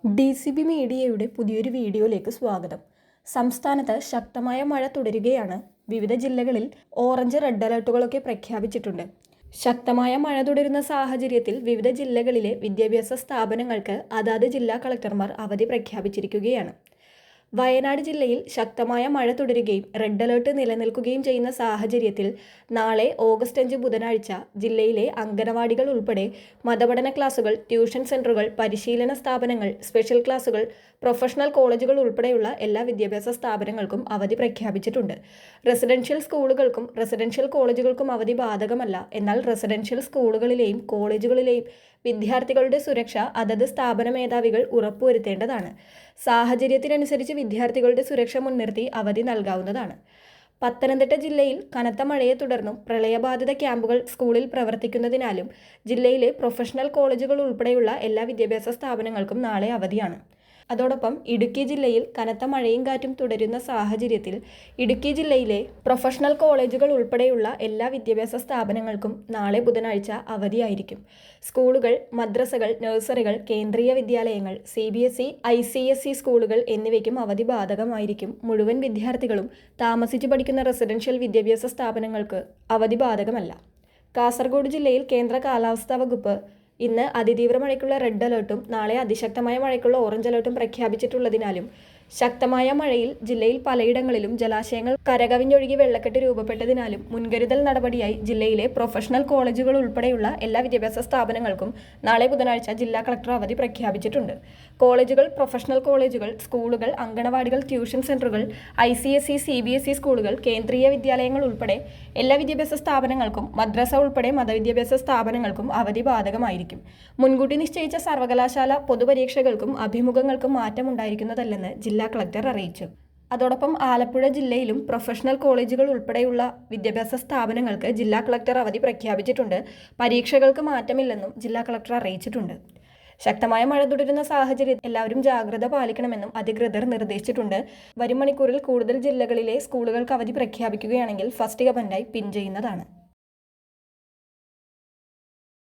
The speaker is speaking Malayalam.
DCB മീഡിയയുടെ പുതിയൊരു വീഡിയോയിലേക്ക് സ്വാഗതം. സംസ്ഥാനത്ത് ശക്തമായ മഴ തുടരുകയാണ്. വിവിധ ജില്ലകളിൽ ഓറഞ്ച്, റെഡ് അലർട്ടുകളൊക്കെ പ്രഖ്യാപിച്ചിട്ടുണ്ട്. ശക്തമായ മഴ തുടരുന്ന സാഹചര്യത്തിൽ വിവിധ ജില്ലകളിലെ വിദ്യാഭ്യാസ സ്ഥാപനങ്ങൾക്ക് അതാത് ജില്ലാ കളക്ടർമാർ അവധി പ്രഖ്യാപിച്ചിരിക്കുകയാണ്. വയനാട് ജില്ലയിൽ ശക്തമായ മഴ തുടരുകയും റെഡ് അലർട്ട് നിലനിൽക്കുകയും ചെയ്യുന്ന സാഹചര്യത്തിൽ നാളെ ഓഗസ്റ്റ് 5 ബുധനാഴ്ച ജില്ലയിലെ അംഗനവാടികൾ ഉൾപ്പെടെ മതപഠന ക്ലാസുകൾ, ട്യൂഷൻ സെന്ററുകൾ, പരിശീലന സ്ഥാപനങ്ങൾ, സ്പെഷ്യൽ ക്ലാസുകൾ, പ്രൊഫഷണൽ കോളേജുകൾ ഉൾപ്പെടെയുള്ള എല്ലാ വിദ്യാഭ്യാസ സ്ഥാപനങ്ങൾക്കും അവധി പ്രഖ്യാപിച്ചിട്ടുണ്ട്. റെസിഡൻഷ്യൽ സ്കൂളുകൾക്കും റെസിഡൻഷ്യൽ കോളേജുകൾക്കും അവധി ബാധകമല്ല. എന്നാൽ റെസിഡൻഷ്യൽ സ്കൂളുകളിലെയും കോളേജുകളിലെയും വിദ്യാർത്ഥികളുടെ സുരക്ഷ അതത് സ്ഥാപന മേധാവികൾ ഉറപ്പുവരുത്തേണ്ടതാണ്. സാഹചര്യത്തിനനുസരിച്ച് വിദ്യാർത്ഥികളുടെ സുരക്ഷ മുൻനിർത്തി അവധി നൽകാവുന്നതാണ്. പത്തനംതിട്ട ജില്ലയിൽ കനത്ത മഴയെ തുടർന്നും പ്രളയബാധിത ക്യാമ്പുകൾ സ്കൂളിൽ പ്രവർത്തിക്കുന്നതിനാലും ജില്ലയിലെ പ്രൊഫഷണൽ കോളേജുകൾ ഉൾപ്പെടെയുള്ള എല്ലാ വിദ്യാഭ്യാസ സ്ഥാപനങ്ങൾക്കും നാളെ അവധിയാണ്. അതോടൊപ്പം ഇടുക്കി ജില്ലയിൽ കനത്ത മഴയും കാറ്റും തുടരുന്ന സാഹചര്യത്തിൽ ഇടുക്കി ജില്ലയിലെ പ്രൊഫഷണൽ കോളേജുകൾ ഉൾപ്പെടെയുള്ള എല്ലാ വിദ്യാഭ്യാസ സ്ഥാപനങ്ങൾക്കും നാളെ ബുധനാഴ്ച അവധിയായിരിക്കും. സ്കൂളുകൾ, മദ്രസകൾ, നഴ്സറികൾ, കേന്ദ്രീയ വിദ്യാലയങ്ങൾ, CBSE, ICSE സ്കൂളുകൾ എന്നിവയ്ക്കും അവധി ബാധകമായിരിക്കും. മുഴുവൻ വിദ്യാർത്ഥികളും താമസിച്ചു പഠിക്കുന്ന റെസിഡൻഷ്യൽ വിദ്യാഭ്യാസ സ്ഥാപനങ്ങൾക്ക് അവധി ബാധകമല്ല. കാസർഗോഡ് ജില്ലയിൽ കേന്ദ്ര കാലാവസ്ഥാ വകുപ്പ് ഇന്ന് അതിതീവ്ര മഴയ്ക്കുള്ള റെഡ് അലർട്ടും നാളെ അതിശക്തമായ മഴയ്ക്കുള്ള ഓറഞ്ച് അലർട്ടും പ്രഖ്യാപിച്ചിട്ടുള്ളതിനാലും ശക്തമായ മഴയിൽ ജില്ലയിൽ പലയിടങ്ങളിലും ജലാശയങ്ങൾ കരകവിഞ്ഞൊഴുകി വെള്ളക്കെട്ട് രൂപപ്പെട്ടതിനാലും മുൻകരുതൽ നടപടിയായി ജില്ലയിലെ പ്രൊഫഷണൽ കോളേജുകൾ ഉൾപ്പെടെയുള്ള എല്ലാ വിദ്യാഭ്യാസ സ്ഥാപനങ്ങൾക്കും നാളെ ബുധനാഴ്ച ജില്ലാ കളക്ടർ അവധി പ്രഖ്യാപിച്ചിട്ടുണ്ട്. കോളേജുകൾ, പ്രൊഫഷണൽ കോളേജുകൾ, സ്കൂളുകൾ, അങ്കണവാടികൾ, ട്യൂഷൻ സെന്ററുകൾ, ICSE, CBSE സ്കൂളുകൾ, കേന്ദ്രീയ വിദ്യാലയങ്ങൾ ഉൾപ്പെടെ എല്ലാ വിദ്യാഭ്യാസ സ്ഥാപനങ്ങൾക്കും മദ്രസ ഉൾപ്പെടെ മതവിദ്യാഭ്യാസ സ്ഥാപനങ്ങൾക്കും അവധി ബാധകമായിരിക്കും. മുൻകൂട്ടി നിശ്ചയിച്ച സർവകലാശാല പൊതുപരീക്ഷകൾക്കും അഭിമുഖങ്ങൾക്കും മാറ്റമുണ്ടായിരിക്കുന്നതല്ലെന്ന് ജില്ലാ കളക്ടർ അറിയിച്ചു. അതോടൊപ്പം ആലപ്പുഴ ജില്ലയിലും പ്രൊഫഷണൽ കോളേജുകൾ ഉൾപ്പെടെയുള്ള വിദ്യാഭ്യാസ സ്ഥാപനങ്ങൾക്ക് ജില്ലാ കളക്ടർ അവധി പ്രഖ്യാപിച്ചിട്ടുണ്ട്. പരീക്ഷകൾക്ക് മാറ്റമില്ലെന്നും ജില്ലാ കളക്ടർ അറിയിച്ചിട്ടുണ്ട്. ശക്തമായ മഴ തുടരുന്ന സാഹചര്യത്തിൽ എല്ലാവരും ജാഗ്രത പാലിക്കണമെന്നും അധികൃതർ നിർദ്ദേശിച്ചിട്ടുണ്ട്. വരും മണിക്കൂറിൽ കൂടുതൽ ജില്ലകളിലെ സ്കൂളുകൾക്ക് അവധി പ്രഖ്യാപിക്കുകയാണെങ്കിൽ ഫസ്റ്റ് കമന്റായി പിൻ ചെയ്യുന്നതാണ്.